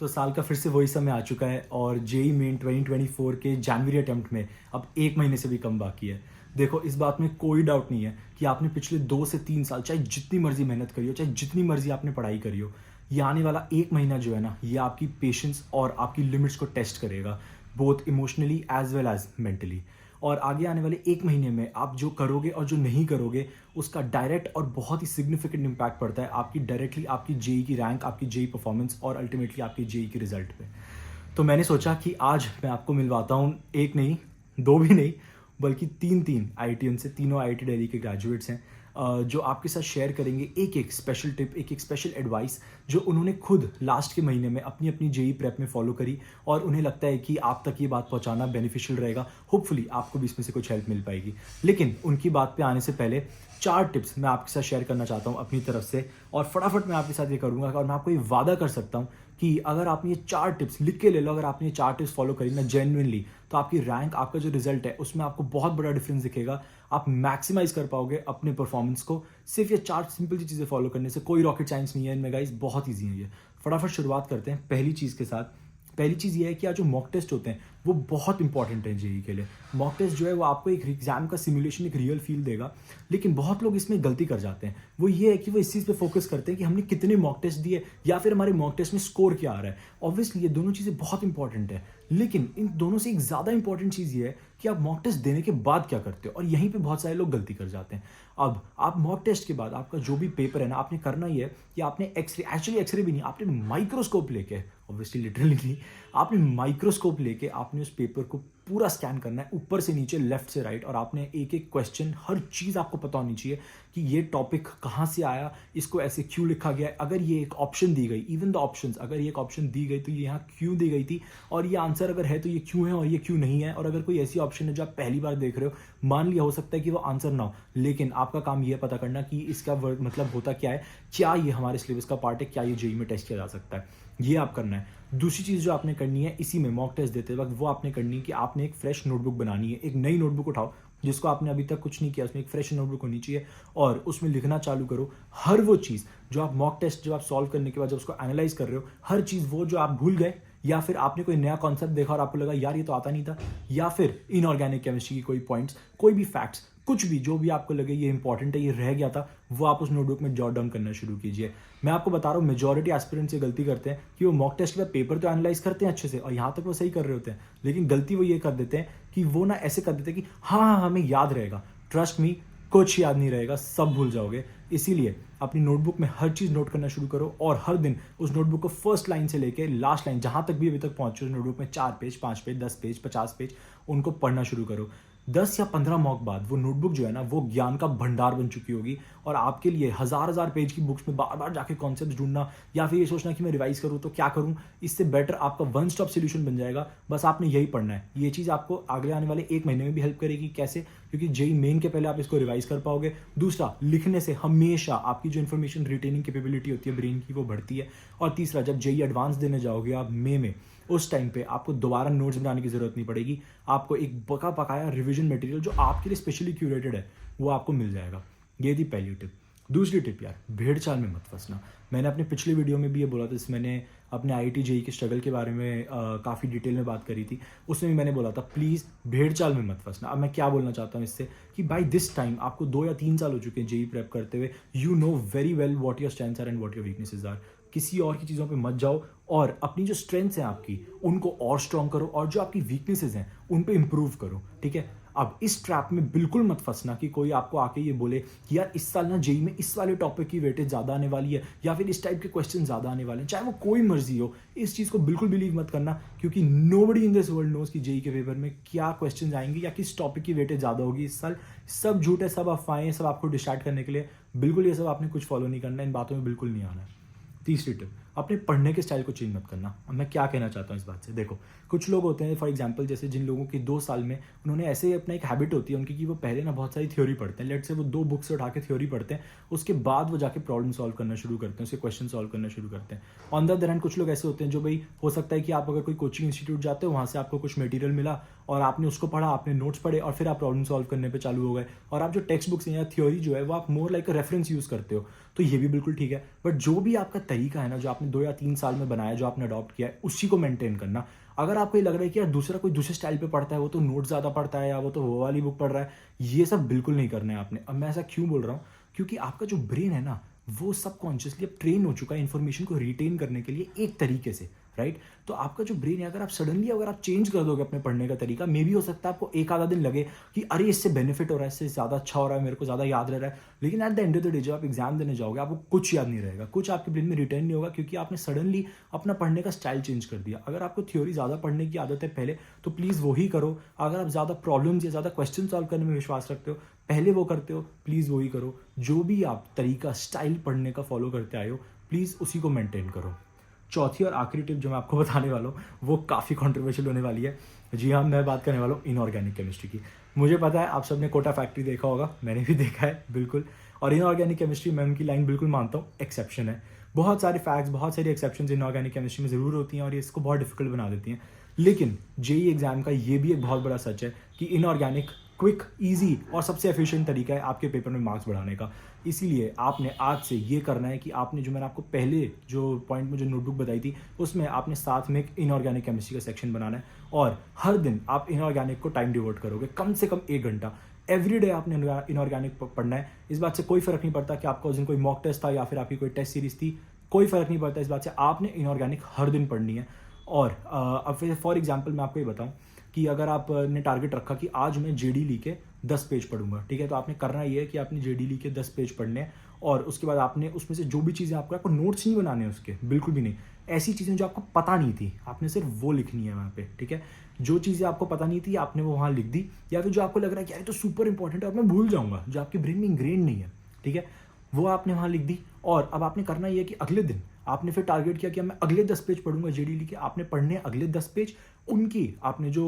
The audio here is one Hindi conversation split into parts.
तो साल का फिर से वही समय आ चुका है और जेईई मेन 2024 के जनवरी अटेम्प्ट में अब 1 महीने से भी कम बाकी है। देखो, इस बात में कोई डाउट नहीं है कि आपने पिछले 2 से 3 साल चाहे जितनी मर्जी मेहनत करी हो, चाहे जितनी मर्जी आपने पढ़ाई करी हो, ये आने वाला 1 महीना जो है ना, ये आपकी पेशेंस और आपकी लिमिट्स को टेस्ट करेगा, both emotionally as well as mentally. और आगे आने वाले 1 महीने में आप जो करोगे और जो नहीं करोगे, उसका डायरेक्ट और बहुत ही सिग्निफिकेंट इम्पैक्ट पड़ता है आपकी डायरेक्टली आपकी जेई की रैंक, आपकी जेई परफॉर्मेंस और अल्टीमेटली आपकी जेई की रिजल्ट पे। तो मैंने सोचा कि आज मैं आपको मिलवाता हूँ, एक नहीं, दो भी नहीं, बल्कि तीन तीन आईआईटी से, तीनों आईआईटी दिल्ली के ग्रेजुएट्स हैं, जो आपके साथ शेयर करेंगे एक एक स्पेशल टिप, एक एक स्पेशल एडवाइस जो उन्होंने खुद लास्ट के महीने में अपनी अपनी जेई प्रेप में फॉलो करी और उन्हें लगता है कि आप तक ये बात पहुंचाना बेनिफिशियल रहेगा। होपफुली आपको भी इसमें से कुछ हेल्प मिल पाएगी। लेकिन उनकी बात पे आने से पहले 4 टिप्स मैं आपके साथ शेयर करना चाहता हूँ अपनी तरफ से, और फटाफट मैं आपके साथ ये करूँगा और मैं आपको ये वादा कर सकता हूँ कि अगर आपने ये 4 टिप्स लिख के ले लो, अगर आपने ये 4 टिप्स फॉलो करी ना जेन्युइनली, तो आपकी रैंक, आपका जो रिजल्ट है उसमें आपको बहुत बड़ा डिफरेंस दिखेगा। आप मैक्सिमाइज कर पाओगे अपने परफॉर्मेंस को सिर्फ ये 4 सिंपल सी चीज़ें फॉलो करने से। कोई रॉकेट साइंस नहीं है इनमें गाइस, बहुत ईजी है ये। फटाफट शुरुआत करते हैं पहली चीज़ के साथ। पहली चीज़ ये है कि आज जो मॉक टेस्ट होते हैं वो बहुत इंपॉर्टेंट है जेई के लिए। मॉक टेस्ट जो है वो आपको एक एग्जाम का सिमुलेशन, एक रियल फील देगा, लेकिन बहुत लोग इसमें गलती कर जाते हैं। वो ये है कि वो इस चीज़ पे फोकस करते हैं कि हमने कितने मॉक टेस्ट दिए या फिर हमारे मॉक टेस्ट में स्कोर क्या आ रहा है। ऑब्वियसली ये दोनों चीज़ें बहुत इंपॉर्टेंट है, लेकिन इन दोनों से एक ज़्यादा इंपॉर्टेंट चीज़ ये है कि आप मॉक टेस्ट देने के बाद क्या करते हो, और यहीं पे बहुत सारे लोग गलती कर जाते हैं। अब आप मॉक टेस्ट के बाद आपका जो भी पेपर है ना, आपने करना ही है कि आपने एक्सरे, एक्चुअली एक्सरे भी नहीं, आपने माइक्रोस्कोप लेके, ऑब्वियसली लिटरली नहीं, आपने माइक्रोस्कोप लेके आपने उस पेपर को पूरा स्कैन करना है, ऊपर से नीचे, लेफ्ट से राइट, और आपने एक एक क्वेश्चन, हर चीज़ आपको पता होनी चाहिए कि ये टॉपिक कहाँ से आया, इसको ऐसे क्यों लिखा गया है, अगर ये एक ऑप्शन दी गई, इवन द ऑप्शंस, अगर ये एक ऑप्शन दी गई तो ये यहाँ क्यों दी गई थी, और ये आंसर अगर है तो ये क्यों है और ये क्यों नहीं है। और अगर कोई ऐसी ऑप्शन है जो आप पहली बार देख रहे हो, मान लिया हो सकता है कि वो आंसर ना हो, लेकिन आपका काम ये पता करना कि इसका मतलब होता क्या है, क्या ये हमारे सिलेबस का पार्ट है, क्या ये जेई में टेस्ट किया जा सकता है, ये आप करना है। दूसरी चीज़ जो आपने करनी है इसी में मॉक टेस्ट देते वक्त, वो आपने करनी है कि आपने एक फ्रेश नोटबुक बनानी है। एक नई नोटबुक उठाओ जिसको आपने अभी तक कुछ नहीं किया, उसमें एक फ्रेश नोटबुक होनी चाहिए, और उसमें लिखना चालू करो हर वो चीज़ जो आप मॉक टेस्ट, जो आप सॉल्व करने के बाद जब उसको एनालाइज कर रहे हो, हर चीज़ वो जो आप भूल गए, या फिर आपने कोई नया कॉन्सेप्ट देखा और आपको लगा यार ये तो आता नहीं था, या फिर इनऑर्गेनिक केमिस्ट्री की कोई पॉइंट्स, कोई भी फैक्ट्स, कुछ भी जो भी आपको लगे ये इंपॉर्टेंट है, ये रह गया था, वो आप उस नोटबुक में जॉट डाउन करना शुरू कीजिए। मैं आपको बता रहा हूँ, मेजॉरिटी एस्पिरेंट्स ये गलती करते हैं कि वो मॉक टेस्ट के बाद पेपर तो एनालाइज करते हैं अच्छे से और यहाँ तक वो सही कर रहे होते हैं, लेकिन गलती वो ये कर देते हैं कि वो ना ऐसे कर देते हैं कि हाँ हाँ हमें याद रहेगा। ट्रस्ट मी, कुछ याद नहीं रहेगा, सब भूल जाओगे। इसीलिए अपनी नोटबुक में हर चीज़ नोट करना शुरू करो, और हर दिन उस नोटबुक को फर्स्ट लाइन से लेके लास्ट लाइन जहाँ तक भी अभी तक पहुँचो, उस नोटबुक में 4 पेज, 5 पेज, 10 पेज, 50 पेज, उनको पढ़ना शुरू करो। 10 या 15 मॉक बाद वो नोटबुक जो है ना, वो ज्ञान का भंडार बन चुकी होगी, और आपके लिए हजार पेज की बुक्स में बार बार जाके कॉन्सेप्ट ढूंढना या फिर ये सोचना कि मैं रिवाइज करूँ तो क्या करूँ, इससे बेटर आपका वन स्टॉप सोल्यूशन बन जाएगा। बस आपने यही पढ़ना है। ये चीज़ आपको आगे आने वाले 1 महीने में भी हेल्प करेगी। कैसे? क्योंकि जेई मेन के पहले आप इसको रिवाइज कर पाओगे। दूसरा, लिखने से हमेशा आपकी जो इन्फॉर्मेशन रिटेनिंग कैपेबिलिटी होती है ब्रेन की, वो बढ़ती है। और तीसरा, जब जेई एडवांस देने जाओगे आप मई में, उस टाइम पे आपको दोबारा नोट्स बनाने की जरूरत नहीं पड़ेगी। आपको एक बका पकाया रिवीजन मटेरियल जो आपके लिए स्पेशली क्यूरेटेड है वो आपको मिल जाएगा। ये थी पहली टिप। दूसरी टिप, यार भेड़ चाल में मत फंसना। मैंने अपने पिछले वीडियो में भी ये बोला था, इसमें मैंने अपने आईआईटी जेई के स्ट्रगल के बारे में काफ़ी डिटेल में बात करी थी। उसमें भी मैंने बोला था प्लीज़ भेड़ चाल में मत फंसना। अब मैं क्या बोलना चाहता हूँ इससे, कि बाय दिस टाइम आपको 2 या 3 साल हो चुके हैं जेई प्रेप करते हुए। You know very well what your strengths are and what your weaknesses are. किसी और की चीज़ों पे मत जाओ, और अपनी जो स्ट्रेंथ्स हैं आपकी उनको और स्ट्रॉन्ग करो, और जो आपकी वीकनेसेस हैं उन पे इंप्रूव करो। ठीक है? अब इस ट्रैप में बिल्कुल मत फंसना कि कोई आपको आके ये बोले कि यार इस साल ना जेई में इस वाले टॉपिक की वेटेज ज़्यादा आने वाली है, या फिर इस टाइप के क्वेश्चन ज़्यादा आने वाले हैं, चाहे वो कोई मर्जी हो। इस चीज़ को बिल्कुल बिलीव मत करना, क्योंकि nobody in this world knows कि जेई के पेपर में क्या क्वेश्चन आएंगे या किस टॉपिक की वेटेज ज़्यादा होगी इस साल। सब झूठ है, सब अफवाहें, सब आपको डिस्ट्रैक्ट करने के लिए। बिल्कुल ये सब आपने कुछ फॉलो नहीं करना, इन बातों में बिल्कुल नहीं आना है। तीसरी टिप, अपने पढ़ने के स्टाइल को चेंज मत करना। अब मैं क्या कहना चाहता हूँ इस बात से, देखो कुछ लोग होते हैं फॉर एग्जांपल, जैसे जिन लोगों की 2 साल में उन्होंने ऐसे ही अपना एक हैबिट होती है उनकी कि वो पहले ना बहुत सारी थ्योरी पढ़ते हैं। लेट से वो 2 बुक से उठा के थ्योरी पढ़ते हैं, उसके बाद वो जाके प्रॉब्लम सॉल्व करना शुरू करते हैं, उसके क्वेश्चन सॉल्व करना शुरू करते हैं। ऑन द अदर हैंड कुछ लोग ऐसे होते हैं जो भाई, हो सकता है कि आप अगर कोई कोचिंग इंस्टीट्यूट जाते हो, वहाँ से आपको कुछ मटेरियल मिला और आपने उसको पढ़ा, आपने नोट्स पढ़े, और फिर आप प्रॉब्लम सॉल्व करने पे चालू हो गए, और आप जो टेक्स्ट बुक्स हैं या थ्योरी जो है वो आप more like a reference use करते हो। तो ये भी बिल्कुल ठीक है, बट जो भी आपका तरीका है ना, जो आपने आपने 2 या 3 साल में बनाया, जो आपने अडॉप्ट किया है, उसी को मेंटेन करना। अगर आपको ये लग रहा है कि यार दूसरा कोई दूसरे स्टाइल पे पढ़ता है, वो तो नोट ज़्यादा पढ़ता है या वो तो वो वाली बुक पढ़ रहा है, ये सब बिल्कुल नहीं करना है आपने। अब मैं ऐसा क्यों बोल रहा हूँ, क्योंकि आपका जो ब्रेन है ना, वो सबकॉन्शियसली अब ट्रेन हो चुका है इन्फॉर्मेशन को रिटेन करने के लिए एक तरीके से, राइट। तो आपका जो ब्रेन है, अगर आप सडनली अगर आप चेंज कर दोगे अपने पढ़ने का तरीका, मे भी हो सकता है आपको एक आधा दिन लगे कि अरे इससे बेनिफिट हो रहा है, इससे ज़्यादा अच्छा हो रहा है, मेरे को ज़्यादा याद रह रहा है, लेकिन at the end of the day जब आप एग्जाम देने जाओगे, आपको कुछ याद नहीं रहेगा, कुछ आपके ब्रेन में रिटर्न नहीं होगा, क्योंकि आपने सडनली अपना पढ़ने का स्टाइल चेंज कर दिया। अगर आपको थ्योरी ज़्यादा पढ़ने की आदत है पहले, तो प्लीज़ वही करो। अगर आप ज़्यादा प्रॉब्लम्स या ज़्यादा क्वेश्चन सॉल्व करने में विश्वास रखते हो, पहले वो करते हो, प्लीज़ वही करो। जो भी आप तरीका स्टाइल पढ़ने का फॉलो करते आए हो, प्लीज़ उसी को मेंटेन करो। चौथी और आखिरी टिप जो मैं आपको बताने वाला हूँ, वो काफ़ी कंट्रोवर्शियल होने वाली है। जी हाँ, मैं बात करने वाला हूँ इनऑर्गेनिक केमिस्ट्री की। मुझे पता है आप सबने कोटा फैक्ट्री देखा होगा, मैंने भी देखा है बिल्कुल। और इनऑर्गेनिक केमिस्ट्री, मैं उनकी लाइन बिल्कुल मानता हूँ, एक्सेप्शन है। बहुत सारे फैक्ट्स, बहुत सारी एक्सेप्शन इनऑर्गेनिक केमिस्ट्री में ज़रूर होती हैं और ये इसको बहुत डिफिकल्ट बना देती हैं। लेकिन जेई एग्जाम का ये भी एक बहुत बड़ा सच है कि इनऑर्गेनिक क्विक, ईजी और सबसे एफिशिएंट तरीका है आपके पेपर में मार्क्स बढ़ाने का। इसीलिए आपने आज से ये करना है कि आपने, जो मैंने आपको पहले जो पॉइंट में जो नोटबुक बताई थी, उसमें आपने साथ में एक इनऑर्गेनिक केमिस्ट्री का सेक्शन बनाना है और हर दिन आप इनऑर्गेनिक को टाइम डिवोट करोगे, कम से कम 1 घंटा। एवरी डे आपने इनऑर्गेनिक पढ़ना है। इस बात से कोई फर्क नहीं पड़ता कि आपका उस दिन कोई मॉक टेस्ट था या फिर आपकी कोई टेस्ट सीरीज थी, कोई फर्क नहीं पड़ता इस बात से। आपने इनऑर्गेनिक हर दिन पढ़नी है। और अब फिर फॉर एग्जाम्पल मैं आपको ये बताऊं कि अगर आपने टारगेट रखा कि आज मैं जेडी ली के 10 पेज पढ़ूंगा, ठीक है, तो आपने करना ये है कि आपने जेडी ली के 10 पेज पढ़ने हैं और उसके बाद आपने उसमें से जो भी चीज़ें आपको नोट्स नहीं बनाने हैं उसके, बिल्कुल भी नहीं। ऐसी चीज़ें जो आपको पता नहीं थी, आपने सिर्फ वो लिखनी है वहाँ पे, ठीक है। जो चीज़ें आपको पता नहीं थी आपने वो वहाँ लिख दी, या फिर जो आपको लग रहा है कि यार ये तो सुपर इंपॉर्टेंट है और मैं भूल जाऊँगा, जो आपके ब्रेन में इंग्रेन नहीं है, ठीक है, वो आपने वहाँ लिख दी। और अब आपने करना ये है कि अगले दिन आपने फिर टारगेट किया कि मैं अगले 10 पेज पढ़ूंगा जेडी लिखे। आपने पढ़ने अगले 10 पेज, उनकी आपने जो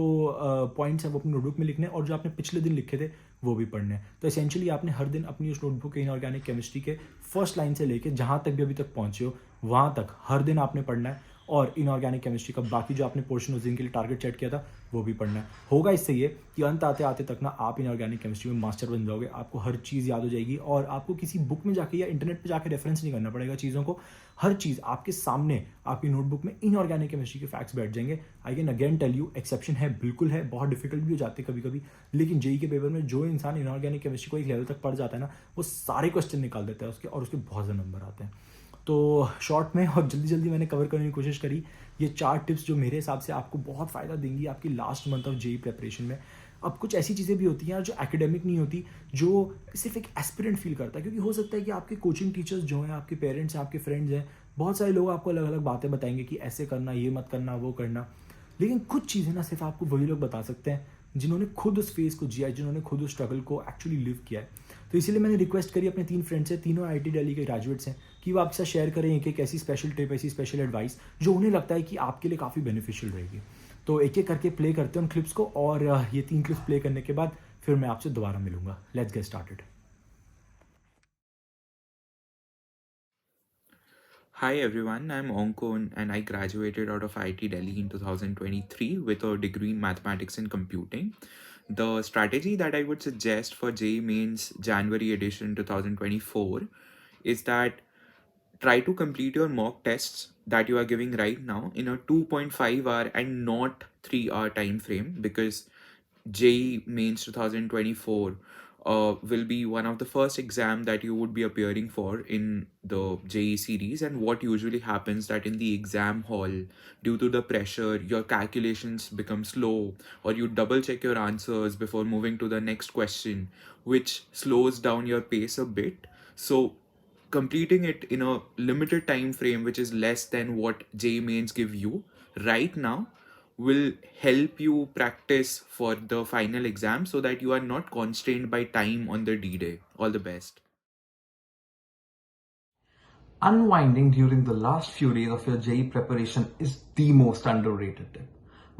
पॉइंट्स हैं वो अपनी नोटबुक में लिखने हैं और जो आपने पिछले दिन लिखे थे वो भी पढ़ने हैं। तो एसेंशियली आपने हर दिन अपनी उस नोटबुक के इनऑर्गेनिक केमिस्ट्री के फर्स्ट लाइन से लेके जहाँ तक भी अभी तक पहुँचे हो वहाँ तक हर दिन आपने पढ़ना है और इनऑर्गेनिक केमिस्ट्री का बाकी जो आपने पोर्शन उस दिन के लिए टारगेट सेट किया था वो भी पढ़ना है। होगा इससे ये कि अंत आते आते तक ना आप इनऑर्गेनिक केमिस्ट्री में मास्टर बन जाओगे। आपको हर चीज़ याद हो जाएगी और आपको किसी बुक में जाके या इंटरनेट पे जाके रेफरेंस नहीं करना पड़ेगा चीज़ों को। हर चीज़ आपके सामने आपकी नोटबुक में इनऑर्गेनिक केमिस्ट्री के फैक्ट्स बैठ जाएंगे। I can again tell you, exception है, बिल्कुल है, बहुत डिफिकल्ट भी हो जाते हैं कभी कभी, लेकिन जेई के पेपर में जो इंसान इनऑर्गेनिक केमिस्ट्री को एक लेवल तक पढ़ जाता है ना, वो सारे क्वेश्चन निकाल देता है उसके और उसके बहुत ज़्यादा नंबर आते हैं। तो शॉर्ट में और जल्दी जल्दी मैंने कवर करने की कोशिश करी ये 4 टिप्स जो मेरे हिसाब से आपको बहुत फ़ायदा देंगी आपकी last month of JEE preparation में। अब कुछ ऐसी चीज़ें भी होती हैं यार जो एकेडमिक नहीं होती, जो सिर्फ एक एस्पिरेंट फील करता है, क्योंकि हो सकता है कि आपके कोचिंग टीचर्स जो हैं, आपके पेरेंट्स हैं, आपके फ्रेंड्स हैं, बहुत सारे लोग आपको अलग अलग बातें बताएंगे कि ऐसे करना, ये मत करना, वो करना, लेकिन कुछ चीज़ें ना सिर्फ आपको वही लोग बता सकते हैं जिन्होंने खुद उस फेज़ को जिया है, जिन्होंने खुद उस स्ट्रगल को एक्चुअली लिव किया है। तो इसीलिए मैंने रिक्वेस्ट करी अपने 3 फ्रेंड्स से, तीनों आईटी दिल्ली के ग्रेजुएट्स हैं, कि वो आपके साथ शेयर करें एक एक ऐसी स्पेशल टिप, ऐसी स्पेशल एडवाइस जो उन्हें लगता है कि आपके लिए काफ़ी बेनिफिशियल रहेगी। तो एक एक करके प्ले करते हैं उन क्लिप्स को और ये 3 क्लिप्स प्ले करने के बाद फिर मैं आपसे दोबारा मिलूंगा। Let's get started. Hi everyone, I'm Onkon and I graduated out of IIT Delhi in 2023 with a degree in mathematics and computing. The strategy that I would suggest for JEE Mains January edition 2024 is that try to complete your mock tests that you are giving right now in a 2.5 hour and not 3 hour time frame, because JEE Mains 2024 will be one of the first exam that you would be appearing for in the JEE series. And what usually happens that in the exam hall, due to the pressure, your calculations become slow, or you double check your answers before moving to the next question, which slows down your pace a bit. So completing it in a limited time frame, which is less than what JEE Mains give you right now, will help you practice for the final exam so that you are not constrained by time on the D-Day. All the best. Unwinding during the last few days of your JEE preparation is the most underrated tip.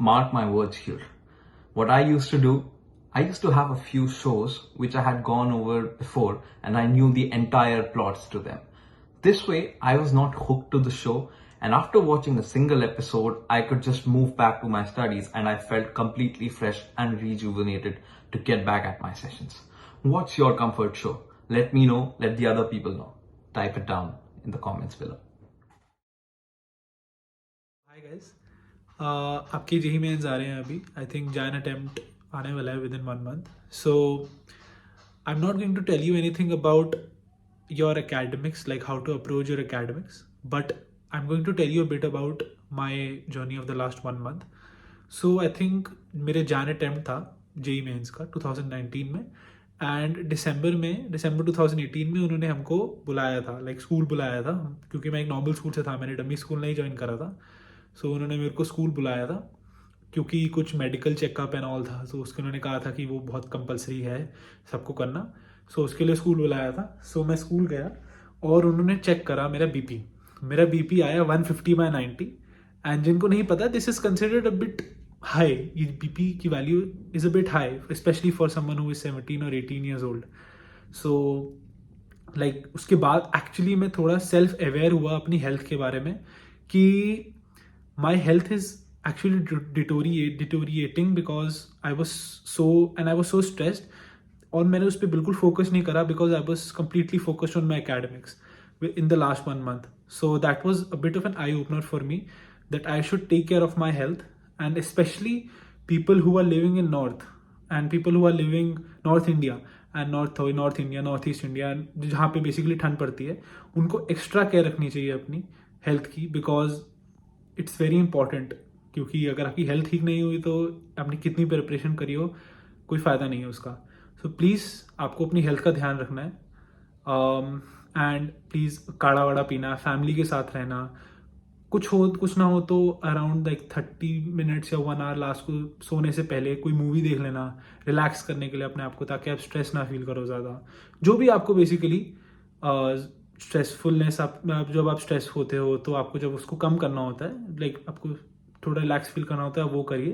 Mark my words here. What I used to do, I used to have a few shows which I had gone over before and I knew the entire plots to them. This way, I was not hooked to the show, and after watching a single episode, I could just move back to my studies and I felt completely fresh and rejuvenated to get back at my sessions. What's your comfort show? Let me know, let the other people know. Type it down in the comments below. Hi guys, आपके जेई मेंस आ रहे हैं अभी. आई थिंक जैन अटेम्प्ट आने वाला है within 1 month. So I am not going to tell you anything about your academics, like how to approach your academics, but I'm going to tell you a bit about my journey of the last 1 month. So I think मेरे जैन अटेम्प्ट था जेई मेंस का 2019 में, एंड दिसंबर 2018 में उन्होंने हमको बुलाया था, लाइक स्कूल बुलाया था, क्योंकि मैं एक नॉर्मल स्कूल से था, मैंने डमी स्कूल नहीं ज्वाइन करा था. सो उन्होंने मेरे को स्कूल बुलाया था क्योंकि कुछ मेडिकल चेकअप एंड ऑल था. सो उसके उन्होंने कहा था कि वो बहुत कंपलसरी है सबको करना. सो उसके लिए स्कूल बुलाया था. सो मैं स्कूल गया और उन्होंने चेक करा मेरा बीपी आया 150/90. एंड जिनको नहीं पता, this is considered a bit high. ये बीपी की value is a bit high, specially for someone who is 17 और 18 years old. सो लाइक उसके बाद एक्चुअली मैं थोड़ा सेल्फ अवेयर हुआ अपनी हेल्थ के बारे में कि my health is actually deteriorating because I was so stressed. और मैंने उस पर बिल्कुल फोकस नहीं करा because I was completely focused on my academics in the last 1 month. So that was a bit of an eye opener for me that I should take care of my health, and especially people who are living in North and people who are living North India and North India, Northeast India, जहाँ पे बेसिकली ठंड पड़ती है, उनको एक्स्ट्रा केयर रखनी चाहिए अपनी हेल्थ की, बिकॉज इट्स वेरी इंपॉर्टेंट. क्योंकि अगर आपकी हेल्थ ठीक नहीं हुई तो आपने कितनी प्रिपरेशन करी हो, कोई फ़ायदा नहीं है उसका. सो प्लीज़ आपको अपनी हेल्थ का ध्यान रखना है. एंड प्लीज़ काढ़ा वाड़ा पीना, फैमिली के साथ रहना. कुछ ना हो तो अराउंड लाइक 30 minutes या 1 hour लास्ट को सोने से पहले कोई मूवी देख लेना, रिलैक्स करने के लिए अपने आप को, ताकि आप स्ट्रेस ना फील करो ज़्यादा. जो भी आपको बेसिकली स्ट्रेसफुलनेस, आप जब आप स्ट्रेस होते हो तो आपको जब उसको कम करना होता है, लाइक आपको थोड़ा रिलैक्स फील करना होता है, वो करिए.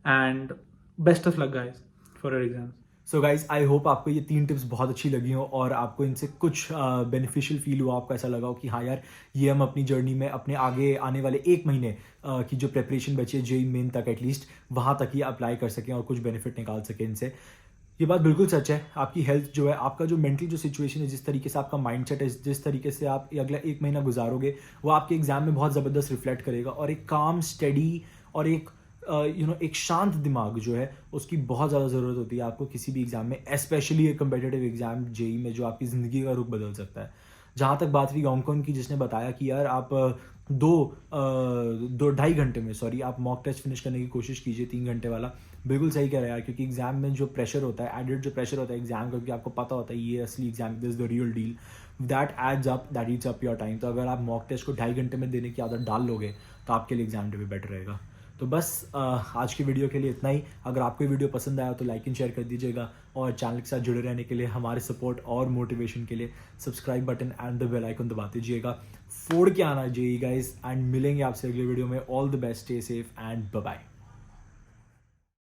And best of luck guys for your exams. So guys, I hope आपको ये 3 टिप्स बहुत अच्छी लगी हो और आपको इनसे कुछ बेनिफिशियल फील हुआ, आपको ऐसा लगा हो कि हाँ यार, ये हम अपनी जर्नी में अपने आगे आने वाले 1 महीने की जो प्रिपरेशन बची है जेई मेन तक, एटलीस्ट वहाँ तक ही अप्लाई कर सकें और कुछ बेनिफिट निकाल सकें इनसे. ये बात बिल्कुल सच है. आपकी हेल्थ जो है, आपका जो मेंटल जो सिचुएशन है, जिस तरीके से आपका माइंडसेट है, जिस तरीके से आप अगला 1 महीना गुजारोगे, वो आपके एग्जाम में बहुत ज़बरदस्त रिफ्लेक्ट करेगा. और एक काम, स्टडी और एक एक शांत दिमाग जो है, उसकी बहुत ज़्यादा ज़रूरत होती है आपको किसी भी एग्ज़ाम में, स्पेशली एक कम्पिटिटिव एग्ज़ाम जेई में, जो आपकी ज़िंदगी का रुख बदल सकता है. जहाँ तक बात रही ऑंगकॉन की, जिसने बताया कि यार आप 2-2.5 घंटे में आप मॉक टेस्ट फिनिश करने की कोशिश कीजिए, 3 घंटे वाला. बिल्कुल सही कह रहे हैं यार, क्योंकि एग्जाम में जो प्रेशर होता है, एडेड जो प्रेशर होता है एग्जाम का, क्योंकि आपको पता होता है ये असली exam, this the real deal, that adds up, that eats up your time. तो अगर आप मॉक टेस्ट को 2.5 घंटे में देने की आदत डाल लोगे तो आपके लिए एग्जाम डे भी बेटर रहेगा. तो बस आज की वीडियो के लिए इतना ही. अगर आपको वीडियो पसंद आया तो लाइक एंड शेयर कर दीजिएगा, और चैनल के साथ जुड़े रहने के लिए, हमारे सपोर्ट और मोटिवेशन के लिए subscribe button and the bell icon दबा दीजिएगा. फोड़ के आना जेई गाइस, एंड मिलेंगे आपसे अगले वीडियो में. All the best, stay safe and bye bye.